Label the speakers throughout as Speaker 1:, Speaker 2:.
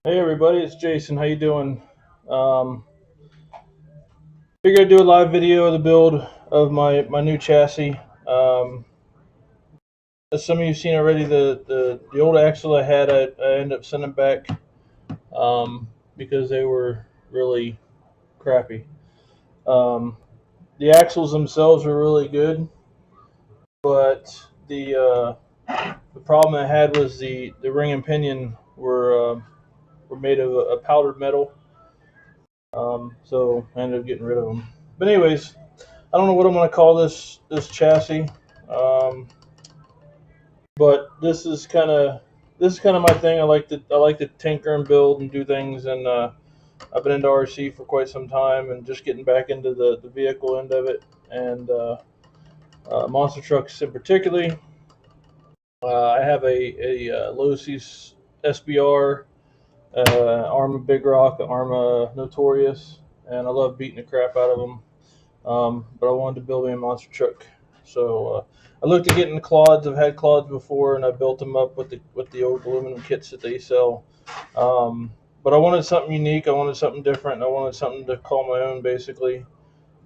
Speaker 1: Hey everybody, it's Jason. How you doing? Um, Figured I'd do a live video of the build of my new chassis. Um, as some of you've seen already, the old axle I had, I ended up sending back um, because they were really crappy. Um, the axles themselves were really good, but the problem I had was the ring and pinion were made of a powdered metal. So I ended up getting rid of them. But anyways, I don't know what I'm going to call this chassis, um, but this is kind of my thing. I like to tinker and build and do things, and I've been into RC for quite some time, and just getting back into the vehicle end of it, and monster trucks in particularly. I have a Lotus SBR, Arma Big Rock, Arma Notorious, and I love beating the crap out of them. But I wanted to build me a monster truck. So I looked at getting clods. I've had clods before, and I built them up with the old aluminum kits that they sell. Um, but I wanted something unique. I wanted something different. I wanted something to call my own, basically.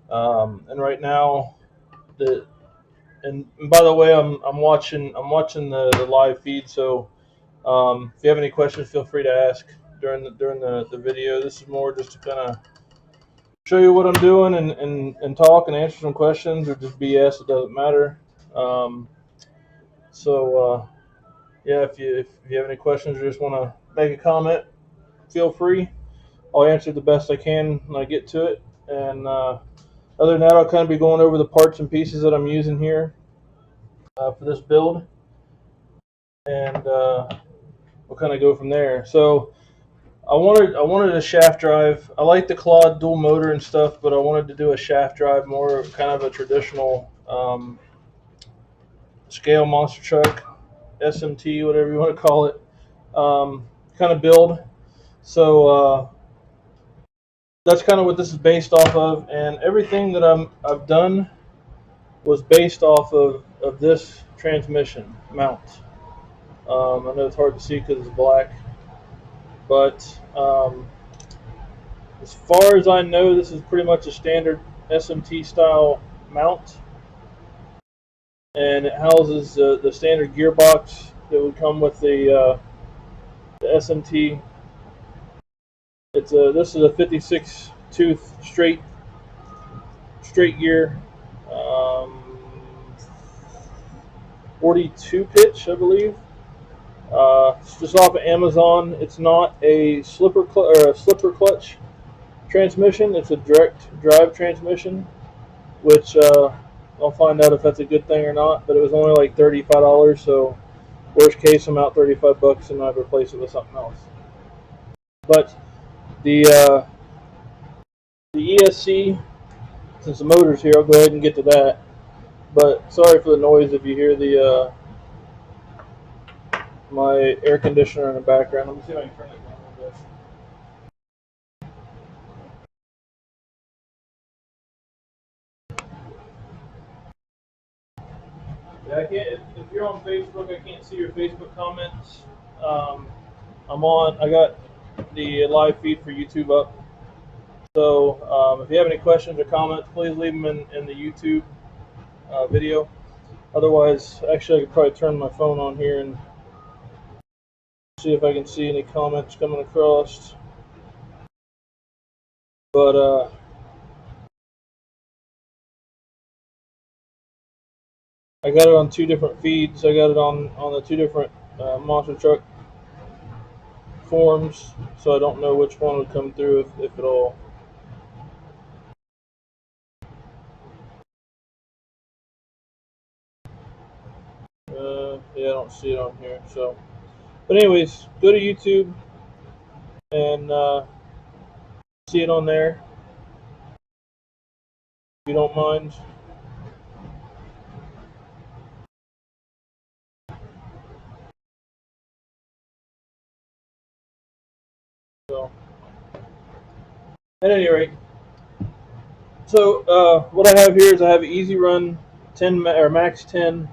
Speaker 1: And right now, the and by the way, I'm watching the live feed. So if you have any questions, feel free to ask during the video. This is more just to kind of show you what I'm doing and talk and answer some questions or just BS. It doesn't matter. Um, so yeah, if you have any questions or just want to make a comment, feel free. I'll answer the best I can when I get to it. And other than that, I'll kind of be going over the parts and pieces that I'm using here for this build, and we'll kind of go from there. So I wanted a shaft drive. I like the Claude dual motor and stuff, but I wanted to do a shaft drive, more kind of a traditional scale monster truck, SMT, whatever you want to call it, kind of build. So that's kind of what this is based off of, and everything that I've done was based off of this transmission mount. I know it's hard to see because it's black, but as far as I know, this is pretty much a standard SMT style mount, and it houses the standard gearbox that would come with the SMT. This is a 56 tooth straight gear, um, 42 pitch, I believe. It's just off of Amazon. It's not a slipper clutch transmission. It's a direct drive transmission, which I'll find out if that's a good thing or not. But it was only like $35, so worst case, I'm out $35, and I'd replace it with something else. But the uh, the ESC, since the motor's here, I'll go ahead and get to that. But sorry for the noise if you hear the my air conditioner in the background. Let me see if I can turn it down a little bit. Yeah, I can't. If you're on Facebook, I can't see your Facebook comments. Um, I'm on. I got the live feed for YouTube up. So if you have any questions or comments, please leave them in the YouTube video. Otherwise, actually, I could probably turn my phone on here and see if I can see any comments coming across. But I got it on two different feeds. I got it on the two different monster truck forums, so I don't know which one would come through if at all. Yeah, I don't see it on here. So, but anyways, go to YouTube and see it on there if you don't mind. So, at any rate, so what I have here is I have an Easy Run 10 or Max 10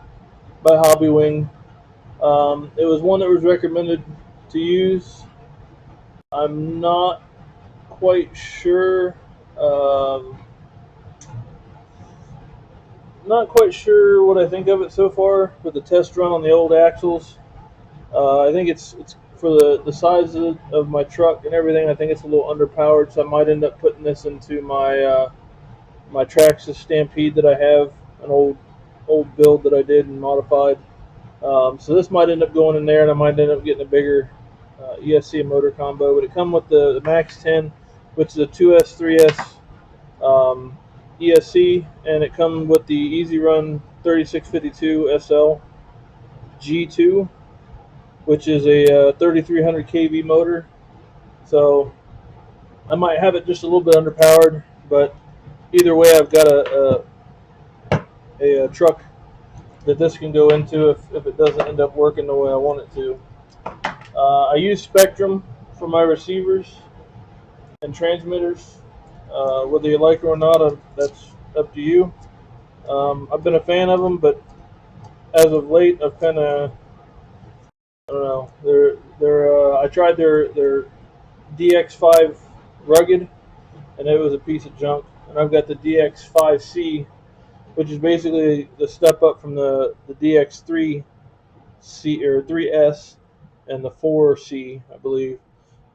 Speaker 1: by Hobbywing. It was one that was recommended to use I'm not quite sure. Um, Not quite sure what I think of it so far with the test run on the old axles. I think it's for the size of my truck and everything. I think it's a little underpowered, so I might end up putting this into my Traxxas Stampede that I have, an old build that I did and modified. So this might end up going in there, and I might end up getting a bigger ESC motor combo. But it comes with the Max 10, which is a 2S 3S ESC, and it comes with the Easy Run 3652 SL G2, which is a 3300 kV motor. So I might have it just a little bit underpowered, but either way, I've got a truck that this can go into if it doesn't end up working the way I want it to. I use Spectrum for my receivers and transmitters. Whether you like it or not, that's up to you. I've been a fan of them, but as of late, I've kind of, I don't know. I tried their DX5 rugged, and it was a piece of junk. And I've got the DX5C, which is basically the step up from the DX3C or 3S and the 4C, I believe.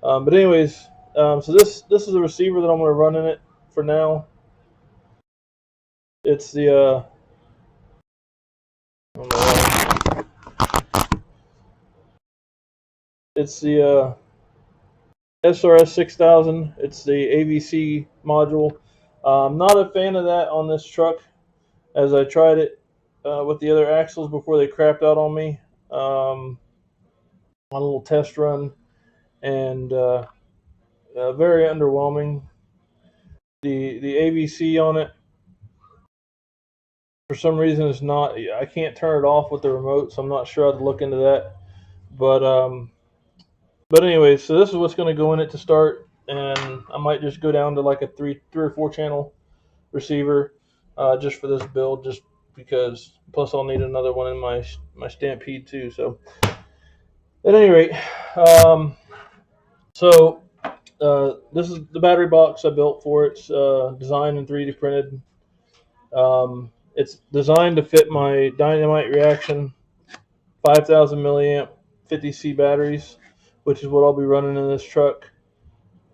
Speaker 1: But anyways, so this is a receiver that I'm going to run in it for now. It's the it's the SRS 6000. It's the AVC module. I'm not a fan of that on this truck, as I tried it with the other axles before they crapped out on me on a little test run, and very underwhelming. The AVC on it, for some reason, is not. I can't turn it off with the remote, so I'm not sure. I'd look into that. But anyway, so this is what's going to go in it to start, and I might just go down to like a three or four channel receiver, just for this build, just because. Plus, I'll need another one in my Stampede too. So, at any rate, um, so this is the battery box I built for it. It's designed and 3D printed. It's designed to fit my Dynamite Reaction 5,000 milliamp 50C batteries, which is what I'll be running in this truck,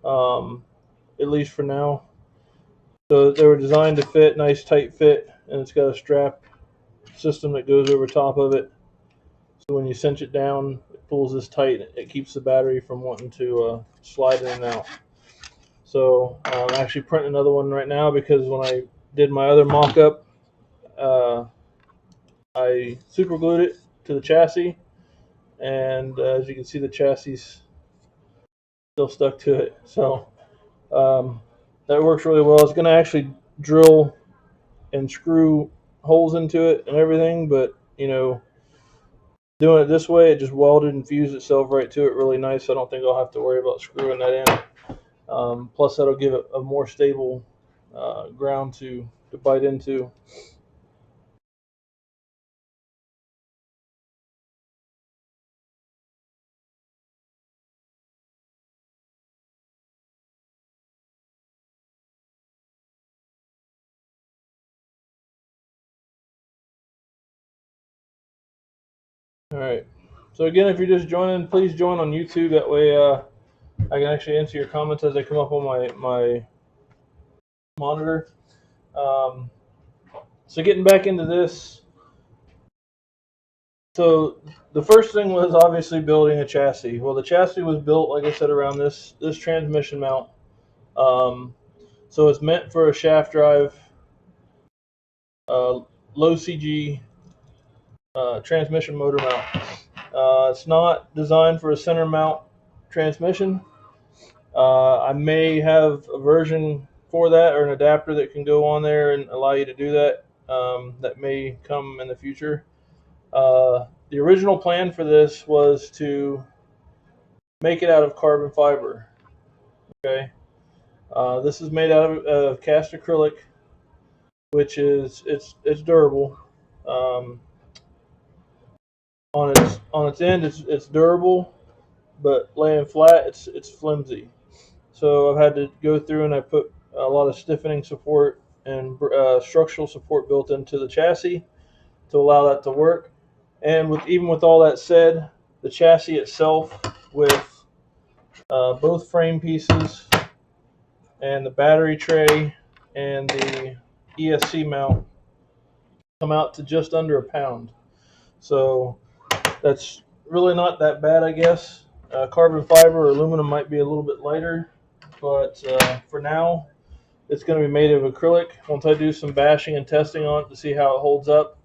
Speaker 1: at least for now. So they were designed to fit, nice tight fit, and it's got a strap system that goes over top of it. So when you cinch it down, it pulls this tight. It keeps the battery from wanting to slide in and out. So I'm actually printing another one right now because when I did my other mock-up, I super glued it to the chassis, and as you can see, the chassis still stuck to it. So um, that works really well. It's going to actually drill and screw holes into it and everything, but doing it this way, it just welded and fused itself right to it really nice. I don't think I'll have to worry about screwing that in. Plus, that'll give it a more stable ground to bite into. All right. So again, if you're just joining, please join on YouTube. That way, I can actually answer your comments as they come up on my monitor. Um, so getting back into this, so the first thing was obviously building a chassis. Well, the chassis was built, like I said, around this transmission mount. Um, so it's meant for a shaft drive, uh, low CG transmission motor mount. It's not designed for a center mount transmission. I may have a version for that or an adapter that can go on there and allow you to do that. That may come in the future. The original plan for this was to make it out of carbon fiber. Okay, this is made out of cast acrylic, which is it's durable. Um, on its end, it's durable. but laying flat, it's flimsy. So I've had to go through and I put a lot of stiffening support and structural support built into the chassis to allow that to work. And even with all that said, the chassis itself with both frame pieces and the battery tray and the ESC mount come out to just under a pound. So that's really not that bad, I guess. Carbon fiber or aluminum might be a little bit lighter, but for now, it's going to be made of acrylic. Once I do some bashing and testing on it to see how it holds up,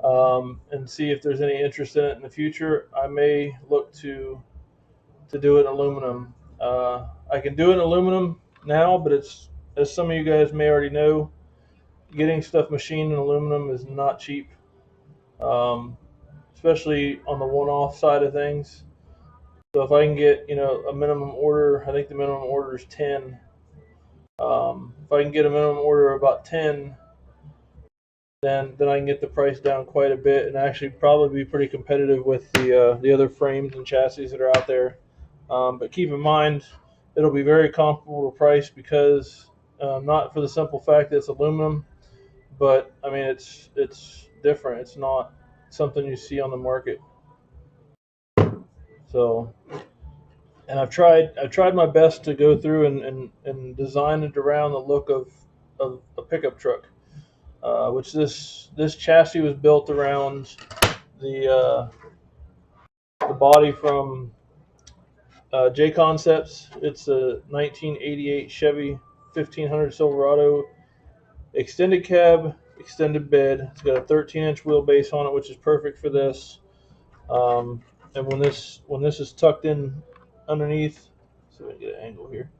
Speaker 1: and see if there's any interest in it in the future, I may look to do it in aluminum. I can do it in aluminum now, but it's, as some of you guys may already know, getting stuff machined in aluminum is not cheap, um, especially on the one-off side of things. So if I can get, a minimum order, I think the minimum order is 10. If I can get a minimum order of about 10, then I can get the price down quite a bit and actually probably be pretty competitive with the other frames and chassis that are out there. But keep in mind, it'll be very comparable to price because not for the simple fact that it's aluminum, but I mean it's different. It's not something you see on the market. So, and I've tried my best to go through and design it around the look of a pickup truck, which this chassis was built around the body from J Concepts. It's a 1988 Chevy 1500 Silverado extended cab, extended bed. It's got a 13-inch wheelbase on it, which is perfect for this. And when this is tucked in underneath, so we get an angle here.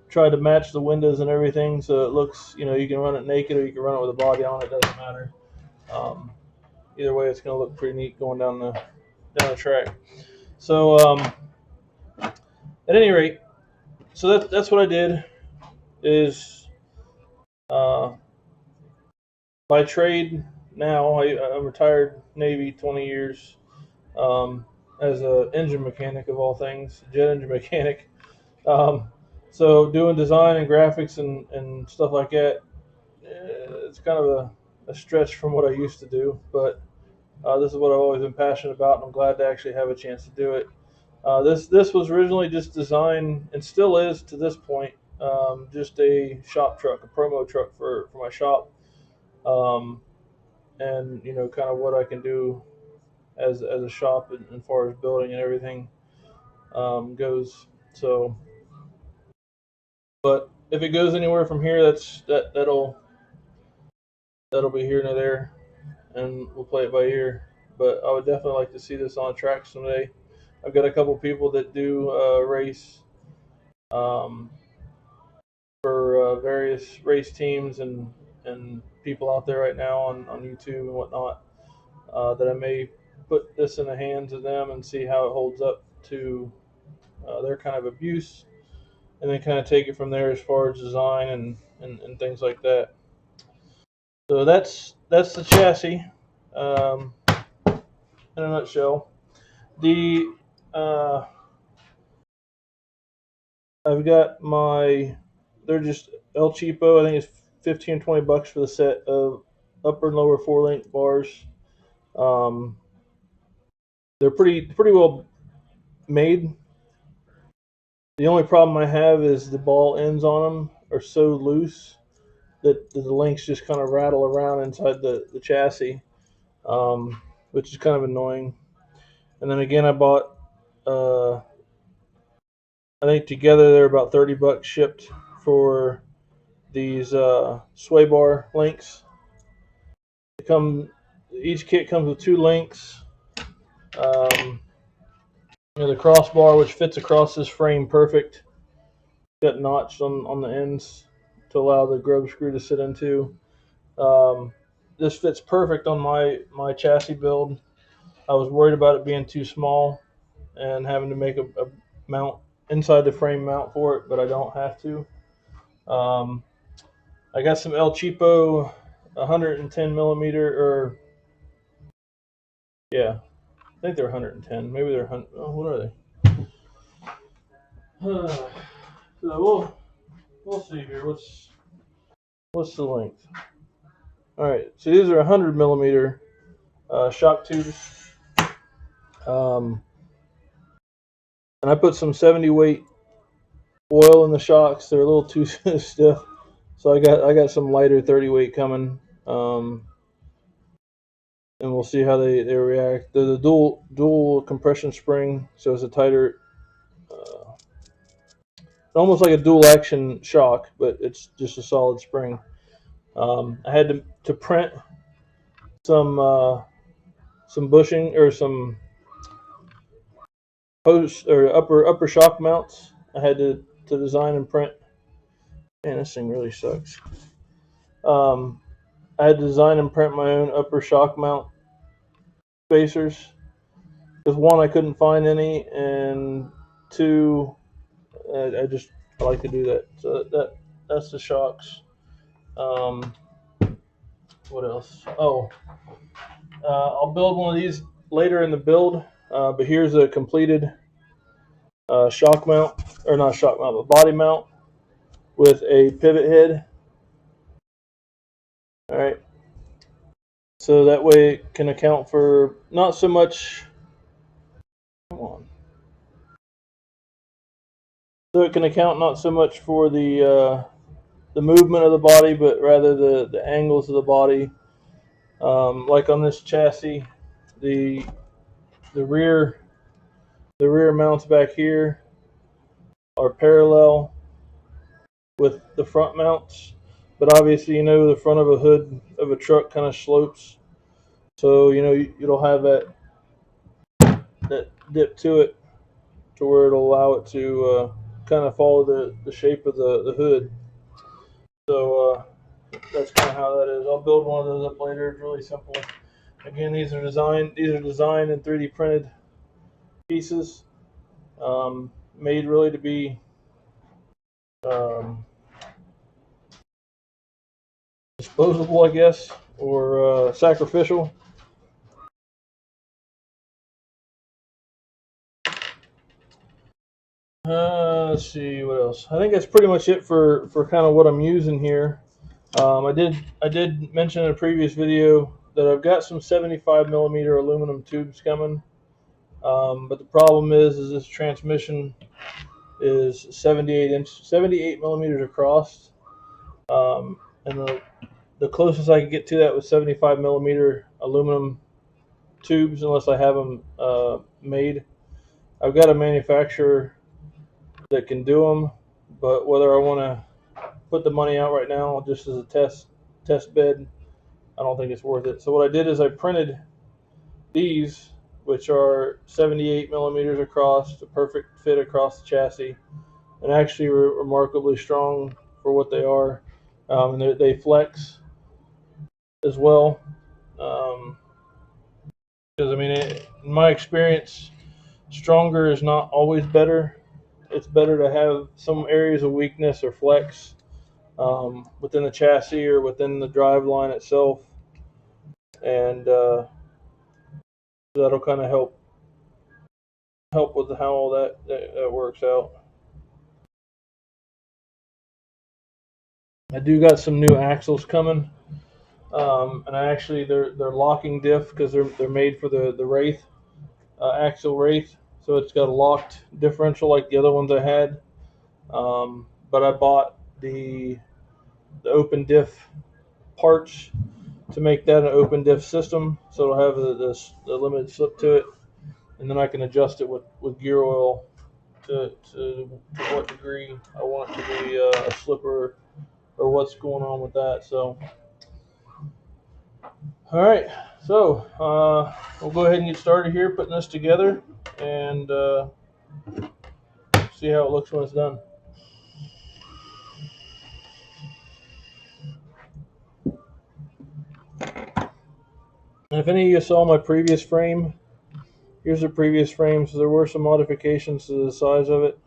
Speaker 1: Try to match the windows and everything so it looks, you can run it naked or you can run it with a body on it. Doesn't matter. Um, Either way, it's going to look pretty neat going down the track. So at any rate, so that's what I did. Is by trade now, I'm retired Navy, 20 years, as a engine mechanic of all things, jet engine mechanic. Um, so doing design and graphics and stuff like that, it's kind of a stretch from what I used to do, but this is what I've always been passionate about, and I'm glad to actually have a chance to do it. This was originally just designed, and still is to this point, just a shop truck, a promo truck for my shop, um, and kind of what I can do as a shop as far as building and everything goes. So, but if it goes anywhere from here, that'll be here and there, and we'll play it by ear. But I would definitely like to see this on a track someday. I've got a couple people that do race um, for various race teams and people out there right now on YouTube and whatnot, that I may put this in the hands of them and see how it holds up to their kind of abuse, and then kind of take it from there as far as design and things like that. So that's the chassis, in a nutshell. The I've got they're just El Cheapo. I think it's 15 or 20 bucks for the set of upper and lower 4-link bars. Um, they're pretty well made. The only problem I have is the ball ends on them are so loose that the links just kind of rattle around inside the chassis, which is kind of annoying. And then again, I bought, I think together they're about 30 bucks shipped for these sway bar links. Each kit comes with 2 links. Um, the crossbar, which fits across this frame perfect, got notched on the ends to allow the grub screw to sit into. This fits perfect on my chassis build. I was worried about it being too small and having to make a mount inside the frame mount for it, but I don't have to. I got some El Cheapo 110 millimeter, or yeah, I think they're 110. Maybe they're 100. Oh, what are they? So we'll see here. What's the length? All right. So these are 100 millimeter shock tubes. And I put some 70 weight oil in the shocks. They're a little too stiff, so I got some lighter 30 weight coming. And we'll see how they react. They're the dual compression spring, so it's a tighter, almost like a dual action shock, but it's just a solid spring. I had to print some bushing or some post or upper shock mounts. I had to design and print. Man, this thing really sucks. I had to design and print my own upper shock mount spacers because one, I couldn't find any, and two, I like to do that. So that's the shocks. What else? Oh, I'll build one of these later in the build, but here's a completed shock mount, or not shock mount, but body mount with a pivot head. All right. So that way it can account for not so much. Come on. So it can account not so much for the movement of the body, but rather the angles of the body. Like on this chassis, the rear mounts back here are parallel with the front mounts, but obviously the front of a hood of a truck kind of slopes, so you'll have that dip to it to where it'll allow it to kind of follow the shape of the hood. So that's kind of how that is. I'll build one of those up later. It's really simple. Again, these are designed in 3D printed pieces, made really to be disposable, I guess, or sacrificial. Let's see what else. I think that's pretty much it for kind of what I'm using here. I did mention in a previous video that I've got some 75 millimeter aluminum tubes coming, but the problem is this transmission is 78 millimeters across, and the closest I could get to that was 75 millimeter aluminum tubes, unless I have them made. I've got a manufacturer that can do them, but whether I want to put the money out right now just as a test bed, I don't think it's worth it. So what I did is I printed these, which are 78 millimeters across, a perfect fit across the chassis, and actually remarkably strong for what they are. And they flex as well. Because in my experience, stronger is not always better. It's better to have some areas of weakness or flex within the chassis or within the drive line itself, and that'll kind of help with how all that works out. I do got some new axles coming, and they're locking diff because they're made for the Wraith axle Wraith, so it's got a locked differential like the other ones I had. But I bought the open diff parts to make that an open diff system, so it'll have the limited slip to it, and then I can adjust it with gear oil to what degree I want it to be a slipper or what's going on with that. So, all right, so we'll go ahead and get started here putting this together and see how it looks when it's done. And if any of you saw my previous frame, here's the previous frame. So there were some modifications to the size of it.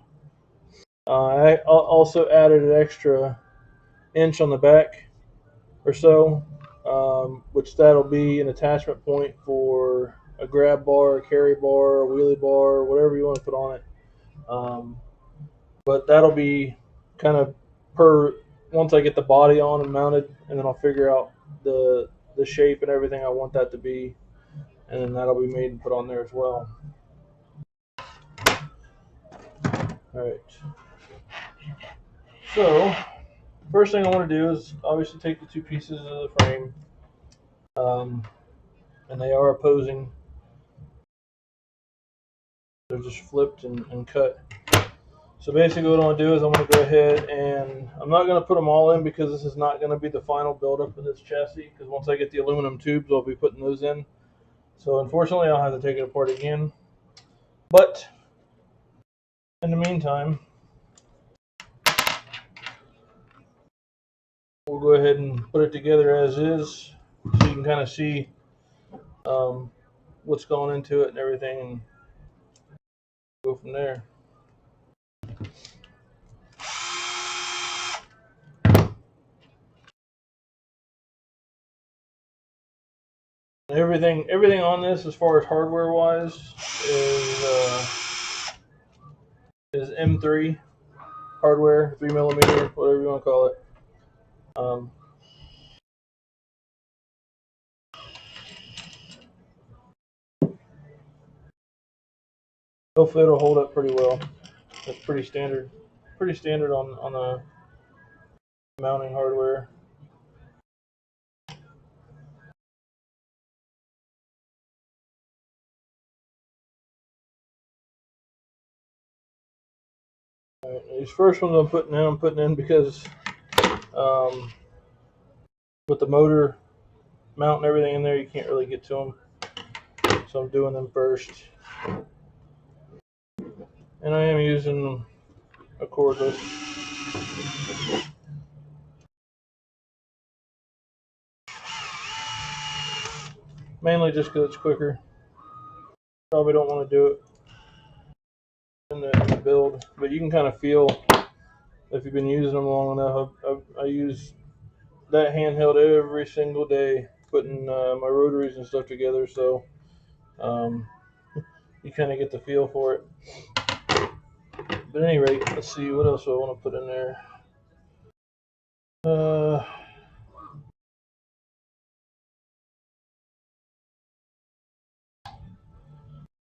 Speaker 1: I also added an extra inch on the back or so, which that'll be an attachment point for a grab bar, a carry bar, a wheelie bar, whatever you want to put on it. But that'll be kind of per once I get the body on and mounted, and then I'll figure out the shape and everything I want that to be, and then that'll be made and put on there as well. All right. So first thing I want to do is obviously take the two pieces of the frame, and they are opposing. They're just flipped and cut. So basically what I'm going to do is I'm going to go ahead and I'm not going to put them all in because this is not going to be the final buildup of this chassis, because once I get the aluminum tubes I'll be putting those in. So unfortunately I'll have to take it apart again. But in the meantime, we'll go ahead and put it together as is so you can kind of see what's going into it and everything, and go from there. Everything on this as far as hardware wise is M3 hardware, 3mm, whatever you want to call it. Hopefully it'll hold up pretty well. That's pretty standard on the mounting hardware. All right, these first ones I'm putting in because with the motor mount and everything in there, you can't really get to them. So I'm doing them first. And I am using a cordless. Mainly just because it's quicker. Probably don't want to do it in the build, but you can kind of feel if you've been using them long enough. I use that handheld every single day, putting my rotaries and stuff together, so you kind of get the feel for it. But at any rate, let's see what else do I want to put in there.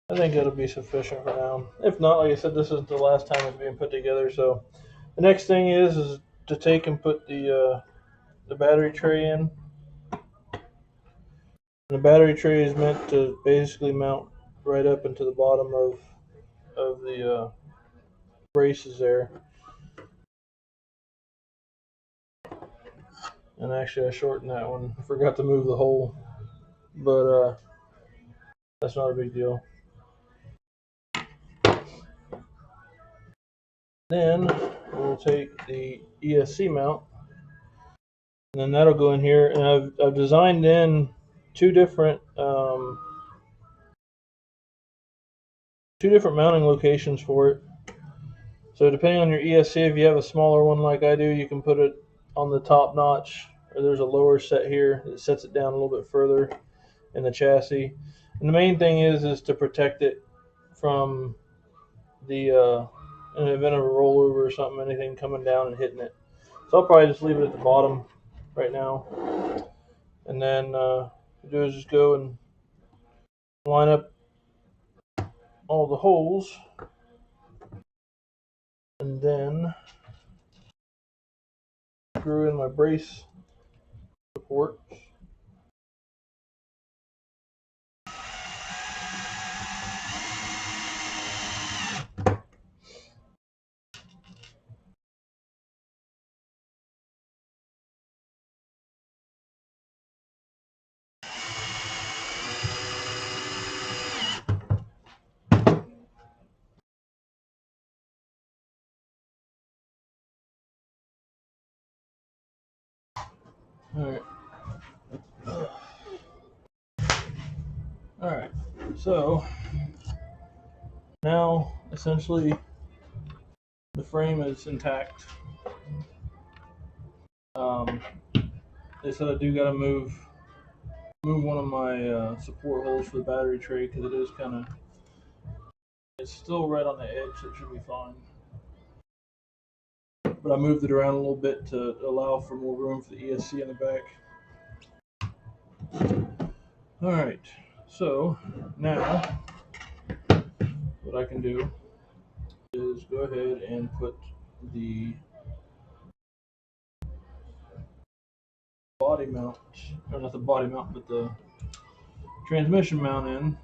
Speaker 1: I think it'll be sufficient for now. If not, like I said, this is the last time it's being put together. So the next thing is to take and put the battery tray in. And the battery tray is meant to basically mount right up into the bottom of the braces there. And actually, I shortened that one. I forgot to move the hole, but that's not a big deal. Then we'll take the ESC mount, and then that'll go in here. And I've designed in two different mounting locations for it. So depending on your ESC, if you have a smaller one like I do, you can put it on the top notch, or there's a lower set here that sets it down a little bit further in the chassis. And the main thing is to protect it from the in the event of a rollover or something, anything coming down and hitting it. So I'll probably just leave it at the bottom right now, and then what I do is just go and line up all the holes, and then screw in my brace supports. All right. So now essentially the frame is intact. They said I do got to move move one of my support holes for the battery tray because it is kind of, it's still right on the edge, so it should be fine. But I moved it around a little bit to allow for more room for the ESC in the back. All right, so now what I can do is go ahead and put the body mount, or not the body mount, but the transmission mount in.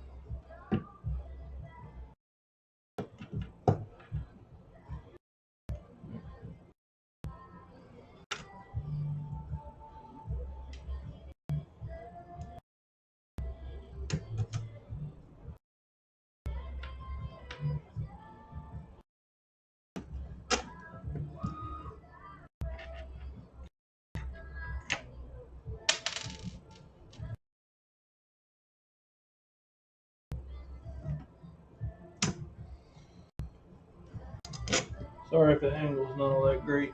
Speaker 1: Sorry if the angle is not all that great.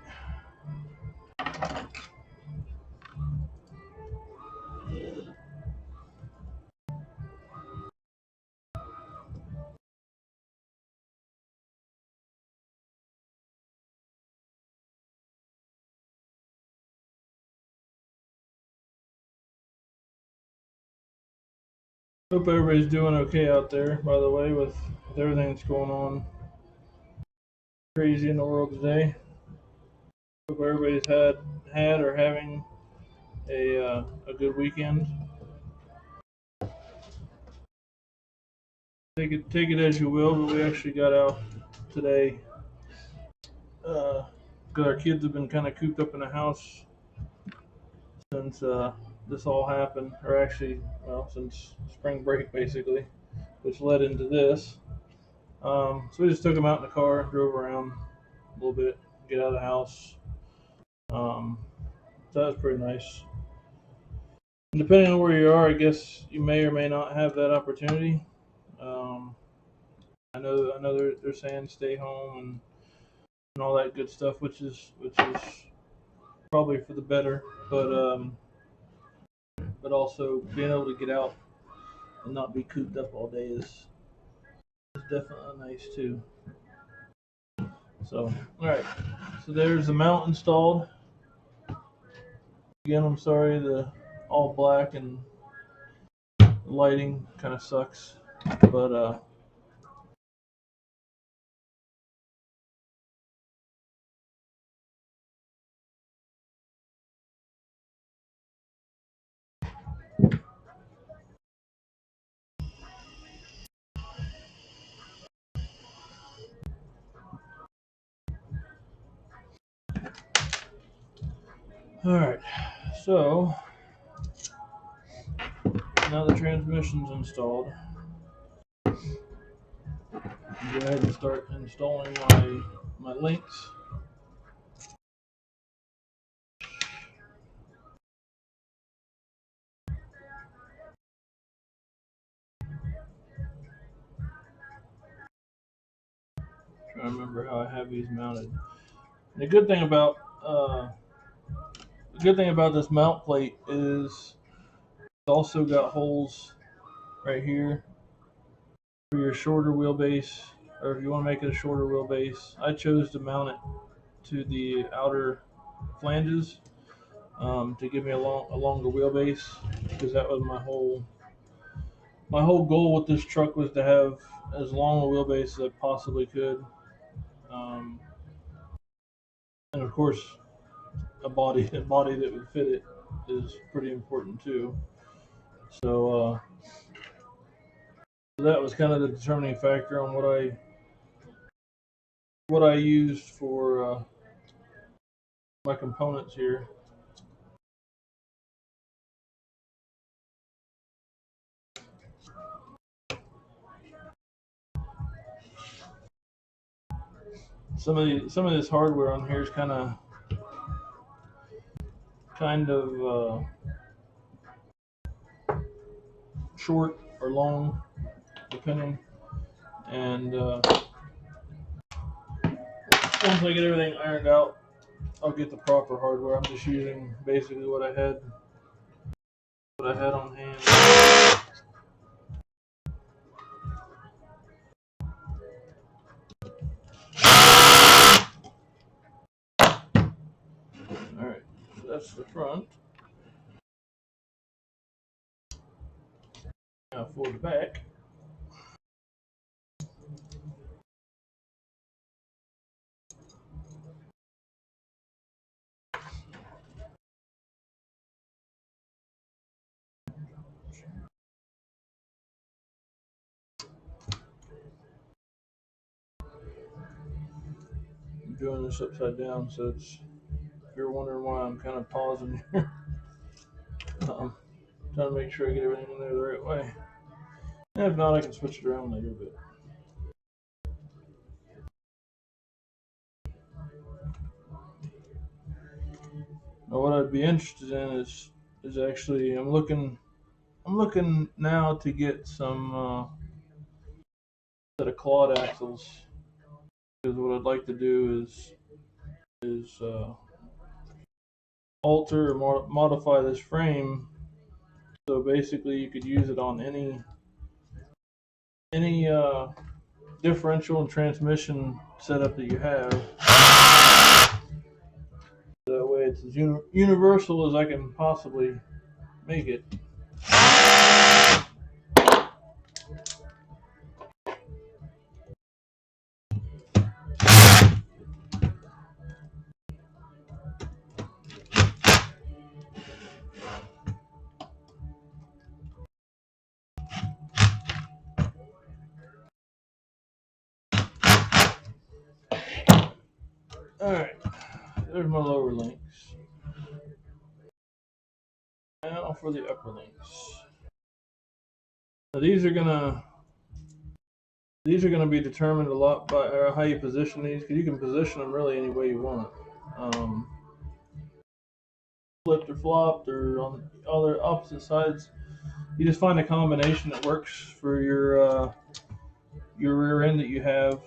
Speaker 1: Hope everybody's doing okay out there, by the way, with everything that's going on crazy in the world today. Hope everybody's had or having a good weekend. Take it as you will, but we actually got out today because our kids have been kind of cooped up in the house since this all happened, or actually, well, since spring break basically, which led into this. So we just took them out in the car, drove around a little bit, get out of the house. So that was pretty nice. And depending on where you are, I guess you may or may not have that opportunity. Um, I know they're saying stay home and all that good stuff, which is probably for the better. But also being able to get out and not be cooped up all day is definitely nice too. So all right, so there's the mount installed. Again, I'm sorry the all black and the lighting kind of sucks, but all right. So now the transmission's installed. Go ahead and start installing my links. Trying to remember how I have these mounted. And the good thing about this mount plate is it's also got holes right here for your shorter wheelbase, or if you want to make it a shorter wheelbase. I chose to mount it to the outer flanges to give me a longer wheelbase because that was my whole goal with this truck was to have as long a wheelbase as I possibly could, um, and of course a body that would fit it is pretty important too. So that was kind of the determining factor on what I used for my components here. Some of this hardware on here is kind of short or long, depending. And once I get everything ironed out, I'll get the proper hardware. I'm just using basically what I had what I had on hand. Alright, so that's the front. Now for the back. I'm doing this upside down, so it's, if you're wondering why I'm kind of pausing here, trying to make sure I get everything in there the right way. And if not, I can switch it around later, but now what I'd be interested in is actually I'm looking now to get some set of clawed axles, because what I'd like to do is alter or modify this frame so basically you could use it on any differential and transmission setup that you have. That way it's as universal as I can possibly make it. Alright, there's my lower links. Now for the upper links. Now these are gonna be determined a lot by how you position these, because you can position them really any way you want. Flipped or flopped or on the other opposite sides. You just find a combination that works for your rear end that you have.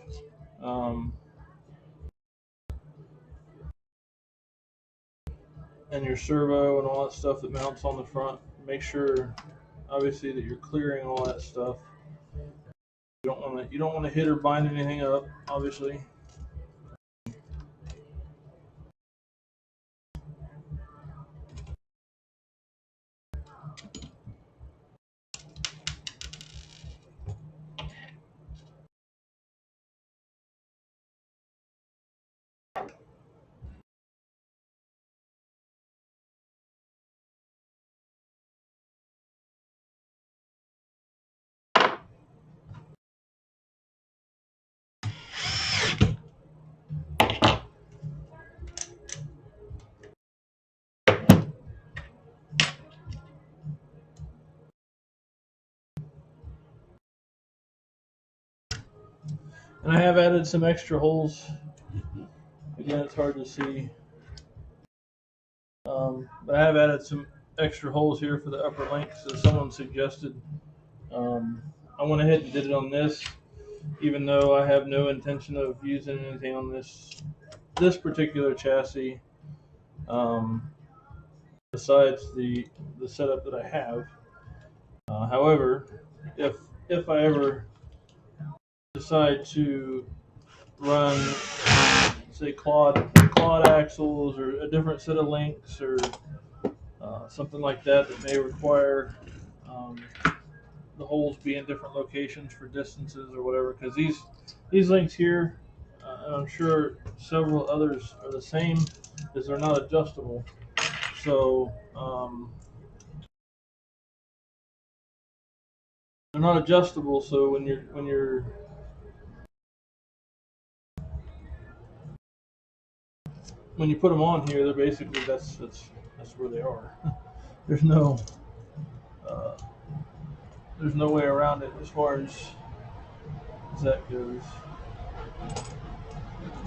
Speaker 1: And your servo and all that stuff that mounts on the front. Make sure, obviously, that you're clearing all that stuff. You don't want to hit or bind anything up, obviously. And I have added some extra holes. Again, it's hard to see. But I have added some extra holes here for the upper links, as someone suggested. I went ahead and did it on this, even though I have no intention of using anything on this particular chassis, besides the setup that I have. However, if I ever decide to run, say, clawed axles or a different set of links or something like that may require the holes be in different locations for distances or whatever, because these links here, and I'm sure several others are the same, is they're not adjustable. So they're not adjustable. So when you put them on here, they're basically that's where they are. There's no way around it as far as that goes. I'm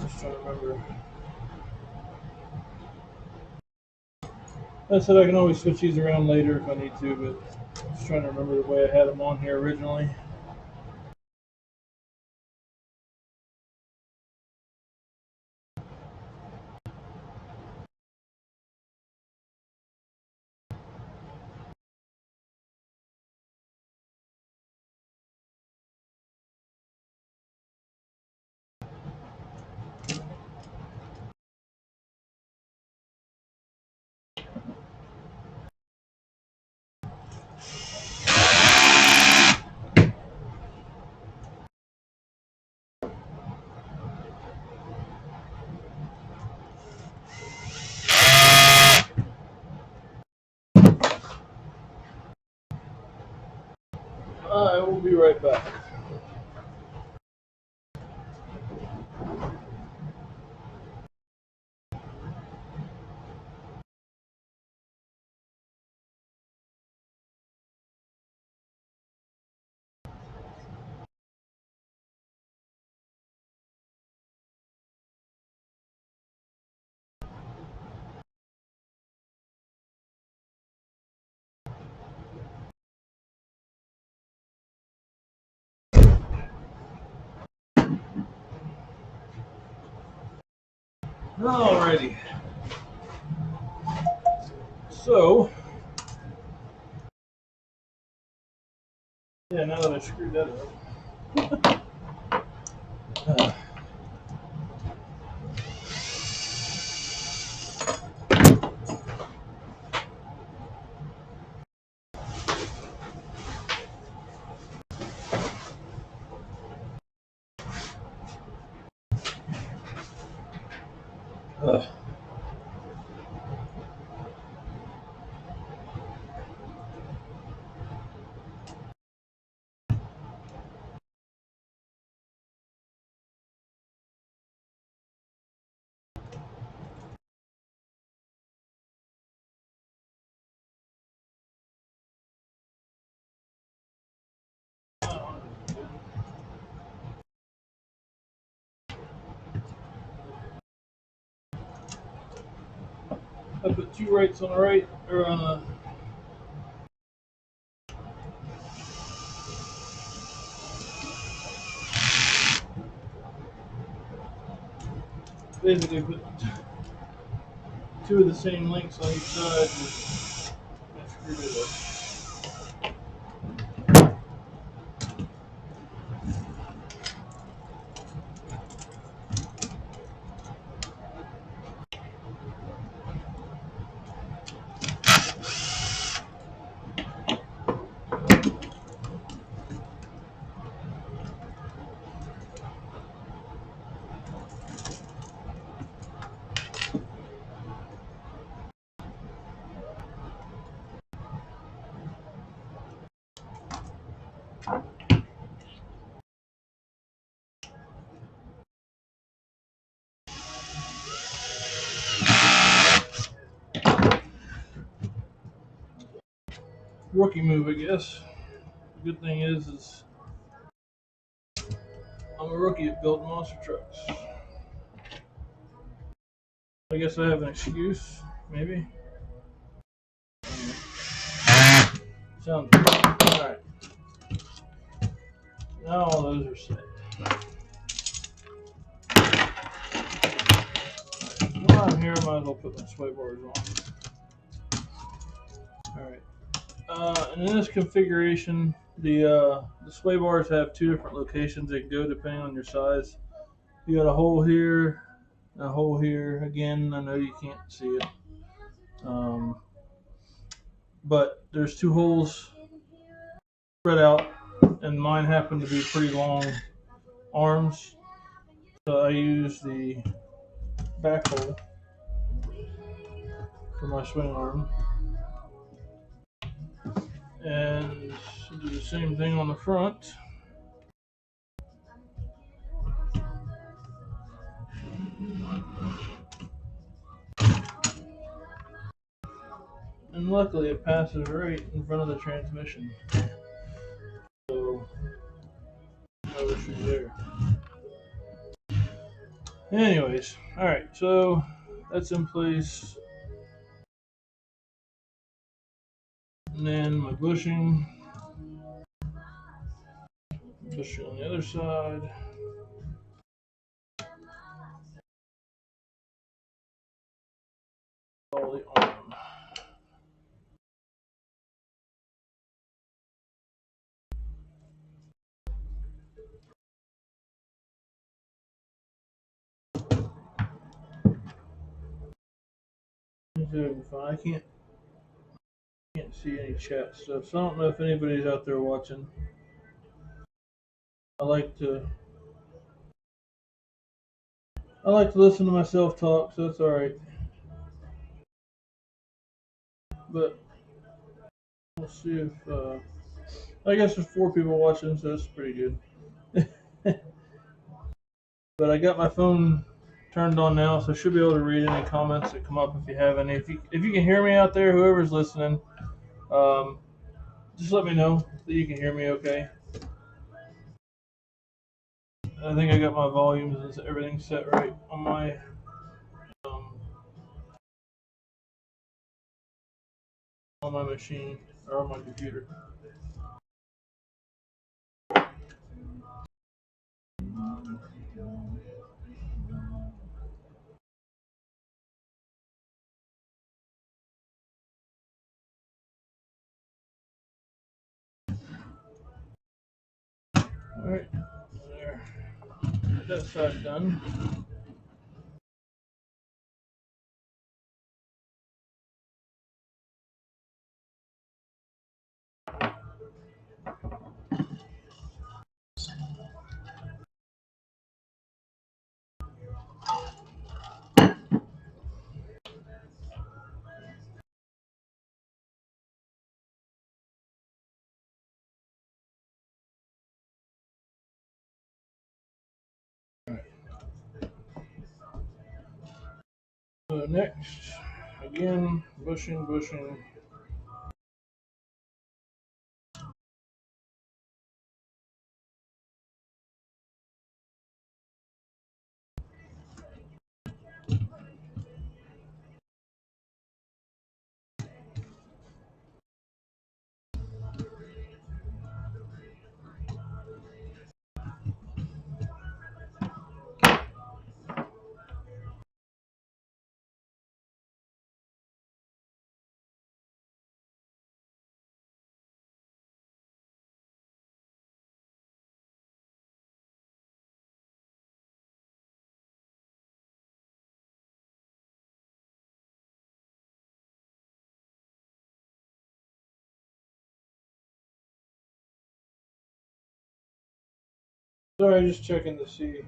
Speaker 1: just trying to remember. I said I can always switch these around later if I need to, but just trying to remember the way I had them on here originally. right back. Alrighty. So, yeah, now that I screwed that up. Uh, I put 2 rights on the right, or on the. Basically, put 2 of the same links on each side, and I screwed it up. Rookie move, I guess. The good thing is I'm a rookie at building monster trucks. I guess I have an excuse, maybe. Sounds good. Alright. Now all those are set. While I'm here, I might as well put my sway bars on. Alright. And in this configuration, the sway bars have 2 different locations they can go depending on your size. You got a hole here, a hole here. Again, I know you can't see it. But there's 2 holes spread out, and mine happen to be pretty long arms. So I use the back hole for my swing arm. And do the same thing on the front. And luckily it passes right in front of the transmission. So no issues there. Anyways, alright, so that's in place. And then my bushing on the other side. All the arm. I can't see any chat stuff, so I don't know if anybody's out there watching. I like to listen to myself talk, so that's all right. But we'll see if I guess there's 4 people watching, so that's pretty good. But I got my phone turned on now, so I should be able to read any comments that come up if you have any. If you can hear me out there, whoever's listening, um, just let me know that you can hear me okay. I think I got my volumes and everything set right um, on my machine or on my computer. All right, there. Get that side done. So next, again, bushing. Sorry, just checking to see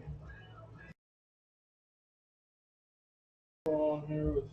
Speaker 1: what's going on here with.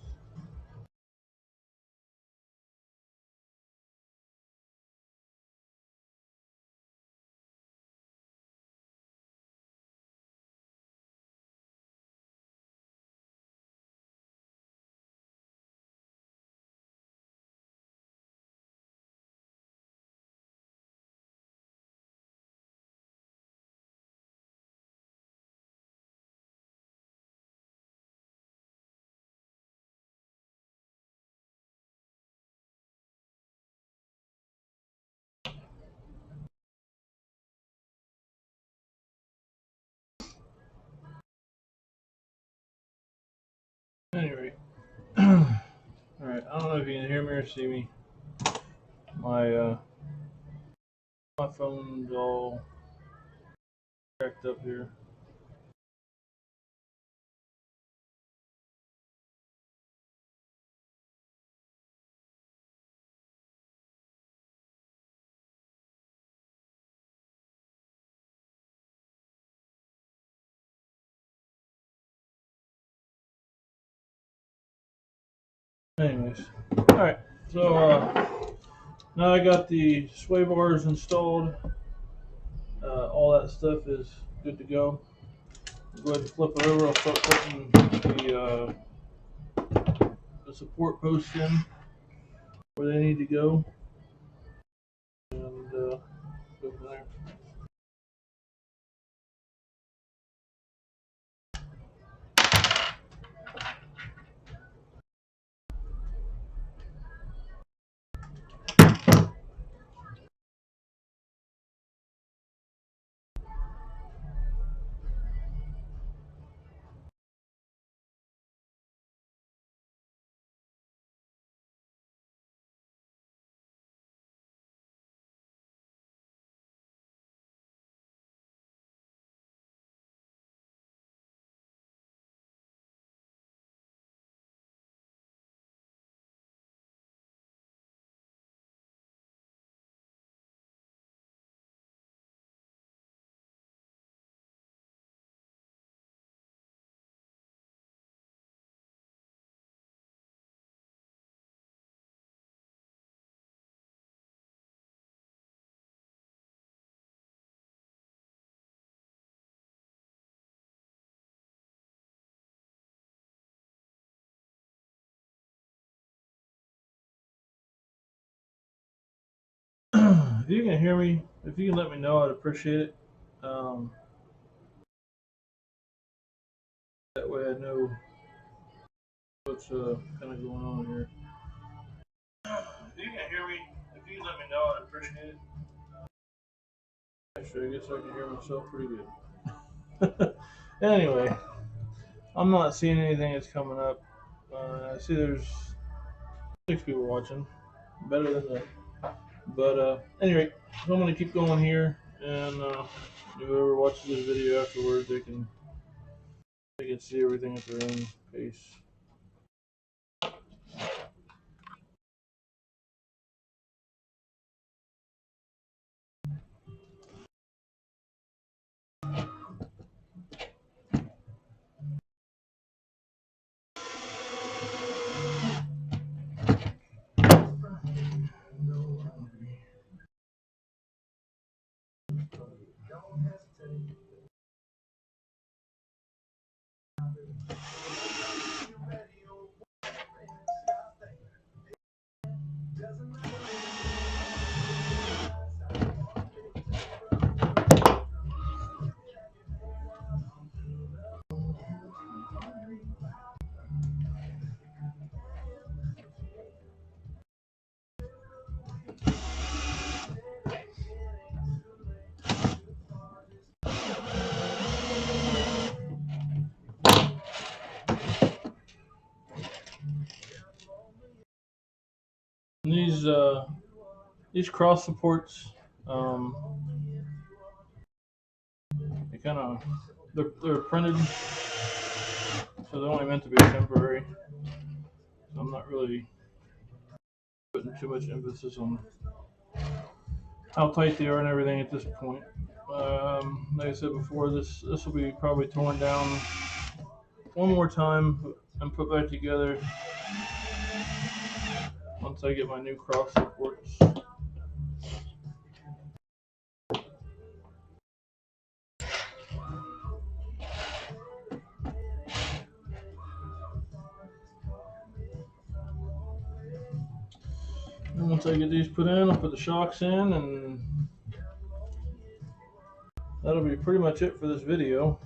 Speaker 1: Anyway, all right. I don't know if you can hear me or see me. My my phone's all cracked up here. Anyways, all right. So now I got the sway bars installed. All that stuff is good to go. Go ahead and flip it over. I'll start putting the support posts in where they need to go, and go from there. If you can hear me, if you can let me know, I'd appreciate it. That way I know what's kind of going on here. If you can hear me, if you can let me know, I'd appreciate it. Actually, I guess I can hear myself pretty good. Anyway, I'm not seeing anything that's coming up. I see there's 6 people watching. Better than that. But anyway, so I'm gonna keep going here, and whoever watches this video afterwards, they can see everything at their own pace. And these cross supports, they kind of they're printed, so they're only meant to be temporary. So I'm not really putting too much emphasis on how tight they are and everything at this point. Like I said before, this will be probably torn down one more time and put back together once I get my new cross supports. And once I get these put in, I'll put the shocks in, and that'll be pretty much it for this video.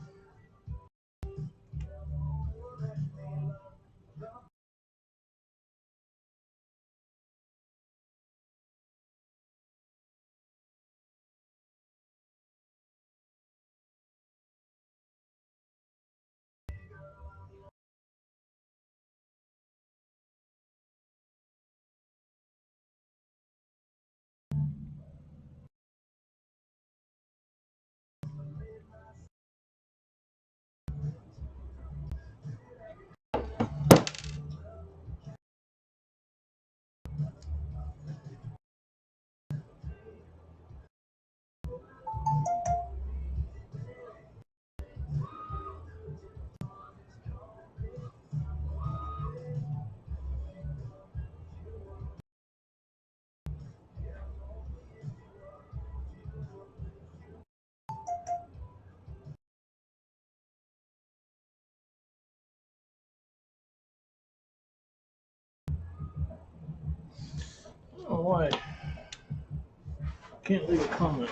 Speaker 1: I don't know why I can't leave a comment.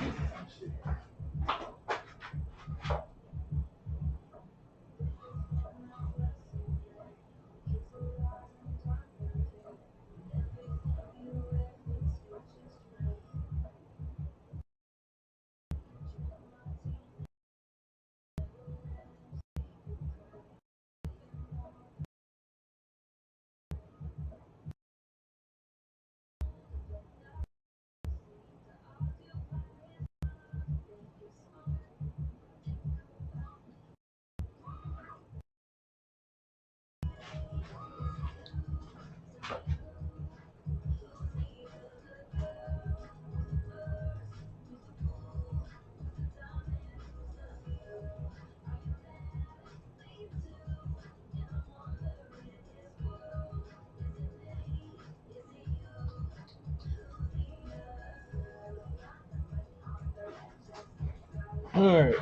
Speaker 1: All right,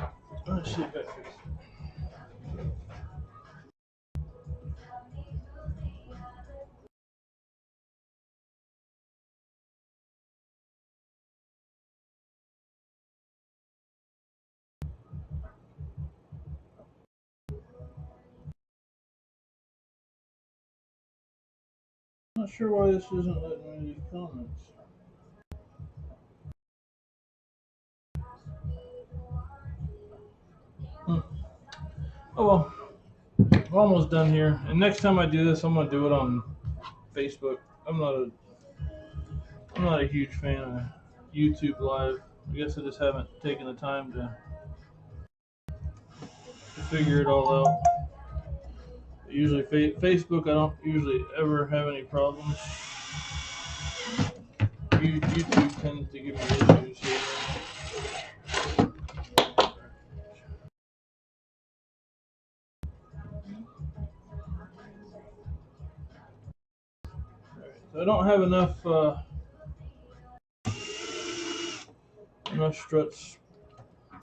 Speaker 1: let's see if that fixes it. Not sure why this isn't letting me leave comments. Oh well, we're almost done here. And next time I do this, I'm gonna do it on Facebook. I'm not a huge fan of YouTube Live. I guess I just haven't taken the time to figure it all out. Usually Facebook, I don't usually ever have any problems. YouTube tends to give me issues here. So I don't have enough struts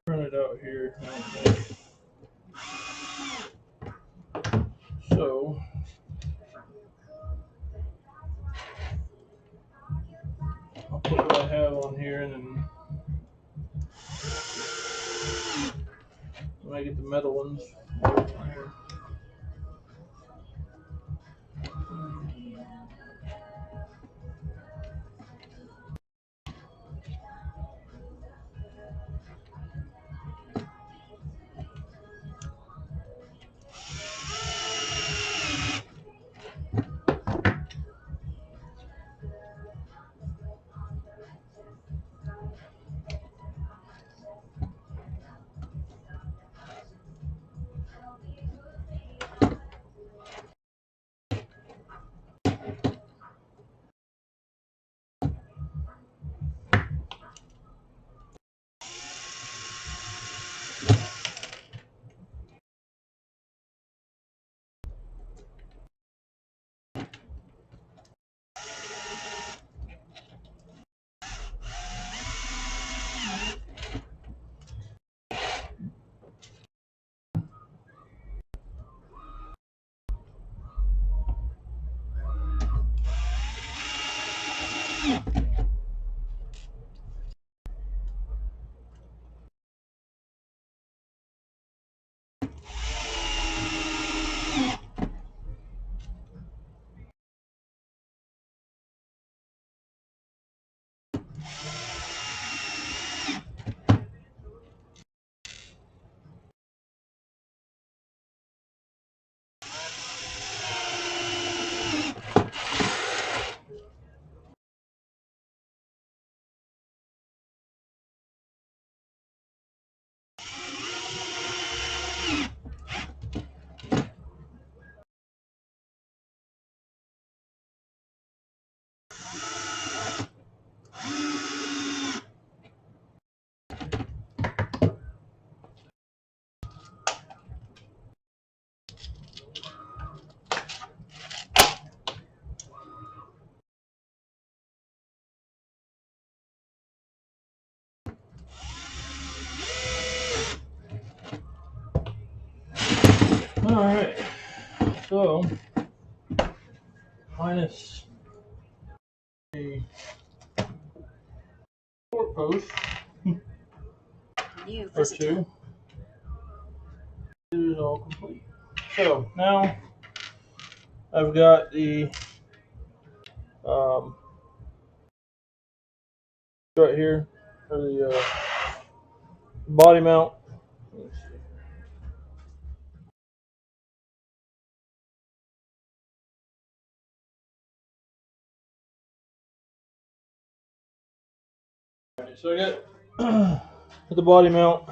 Speaker 1: printed out here. I don't think. So I'll put what I have on here, and then when I get the metal ones, I'll put them here. All right. So minus a port post or two. It is all complete. So now I've got the right here for the body mount. Let's see. All right, so I got the body mount.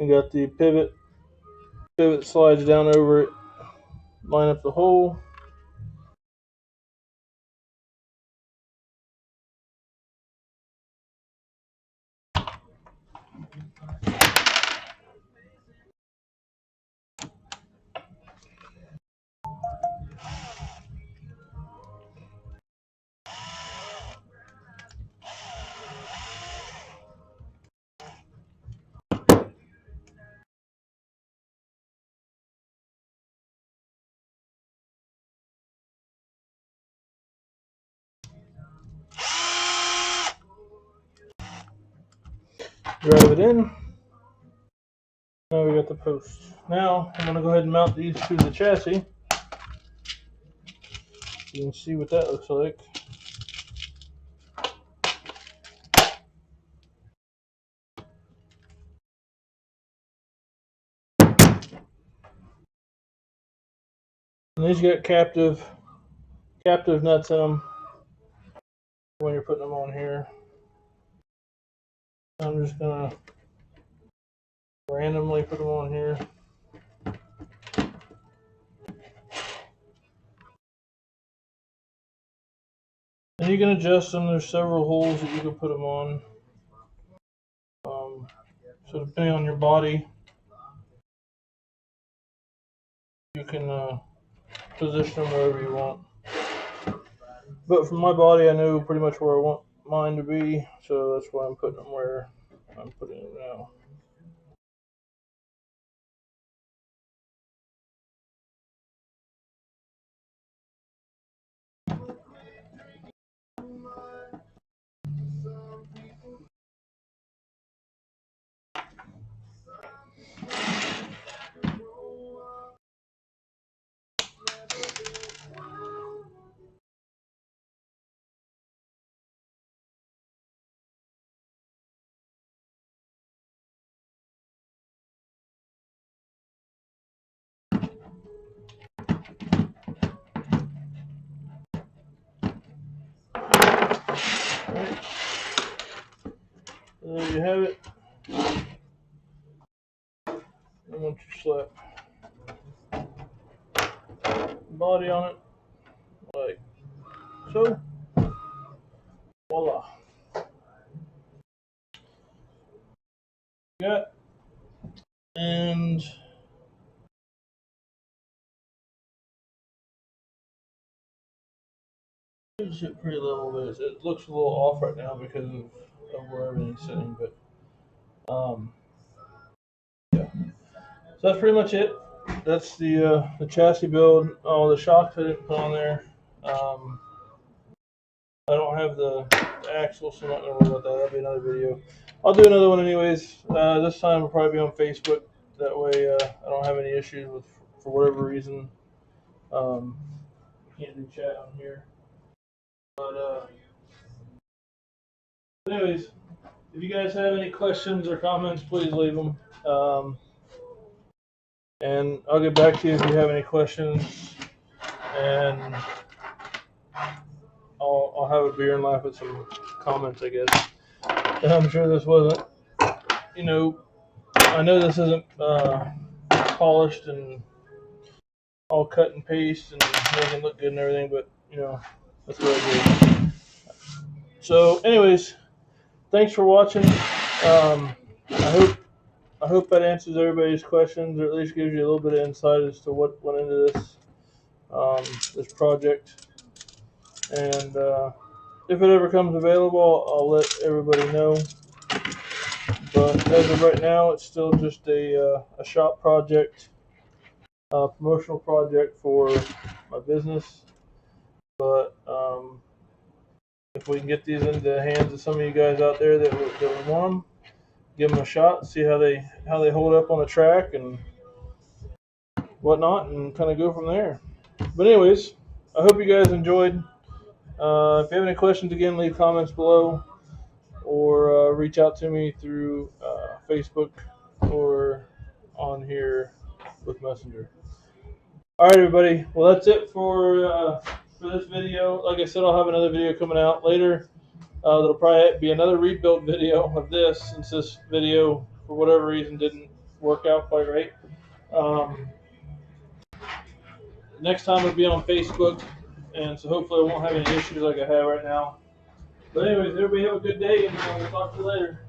Speaker 1: I got the pivot. Pivot slides down over it. Line up the hole. Drive it in. Now we got the post. Now I'm going to go ahead and mount these to the chassis you can see what that looks like. And these got captive nuts in them when you're putting them on here. I'm just gonna randomly put them on here. And you can adjust them. There's several holes that you can put them on. So depending on your body, you can position them wherever you want. But for my body, I know pretty much where I want mine to be, so that's why I'm putting them where I'm putting them now. Alright. There you have it. And once you slap body on it, like so, voila. Got, and it's at pretty level, but it looks a little off right now because of where everything's sitting. But yeah, so that's pretty much it. That's the chassis build. Oh, the shocks I didn't put on there. I don't have the axle, so I'm not gonna worry about that. That'll be another video. I'll do another one anyways. This time will probably be on Facebook. That way I don't have any issues with, for whatever reason. Can't do chat on here. But anyways, if you guys have any questions or comments, please leave them. And I'll get back to you if you have any questions. And I'll have a beer and laugh at some comments, I guess. And I'm sure this wasn't, I know this isn't polished and all cut and paste and making it look good and everything, but that's what I do. So, anyways, thanks for watching. I hope that answers everybody's questions, or at least gives you a little bit of insight as to what went into this project. And if it ever comes available, I'll let everybody know. But as of right now, it's still just a shop project, promotional project for my business. But if we can get these into the hands of some of you guys out there that would want them, give them a shot, see how they hold up on the track and whatnot, and kind of go from there. But anyways, I hope you guys enjoyed. If you have any questions, again, leave comments below, or reach out to me through Facebook or on here with Messenger. All right, everybody. Well, that's it for this video. Like I said, I'll have another video coming out later. There'll probably be another rebuild video of this, since this video, for whatever reason, didn't work out quite right. Next time it'll be on Facebook, and so hopefully I won't have any issues like I have right now. But anyways, everybody have a good day, and we'll talk to you later.